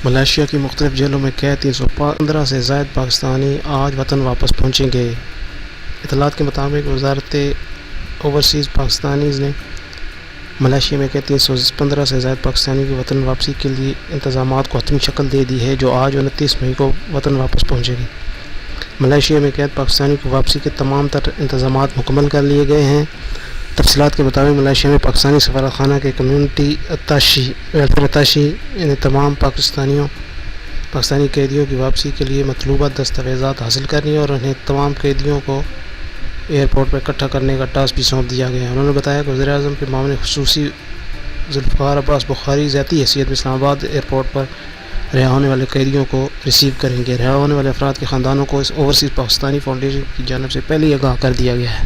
Malaysia کی مختلف جیلوں میں قید 315 سے زائد پاکستانی آج وطن واپس پہنچیں گے۔ اطلاعات کے مطابق وزارت اوورسیز پاکستانیز نے ملائیشیا میں قید 315 سے زائد پاکستانیوں کی وطن واپسی کے لیے انتظامات کو حتمی شکل دے دی ہے، جو آج 29 مئی کو وطن واپس پہنچے گی۔ ملائیشیا میں قید پاکستانیوں کی واپسی کے تمام تر انتظامات مکمل کر لیے گئے ہیں۔ تفصیلات کے مطابق ملائیشیا میں پاکستانی سفارتخانہ کے کمیونٹی ویلفیئر اتاشی نے تمام پاکستانی قیدیوں کی واپسی کے لیے مطلوبہ دستاویزات حاصل کرنی اور انہیں تمام قیدیوں کو ایئرپورٹ پر اکٹھا کرنے کا ٹاسک بھی سونپ دیا گیا ہے۔ انہوں نے بتایا کہ وزیر اعظم کے معاون خصوصی ذوالفقار عباس بخاری ذاتی حیثیت میں اسلام آباد ایئرپورٹ پر رہا ہونے والے قیدیوں کو ریسیو کریں گے۔ رہا ہونے والے افراد کے خاندانوں کو اس اوورسیز پاکستانی فاؤنڈیشن کی جانب سے پہلے ہی آگاہ کر دیا گیا ہے۔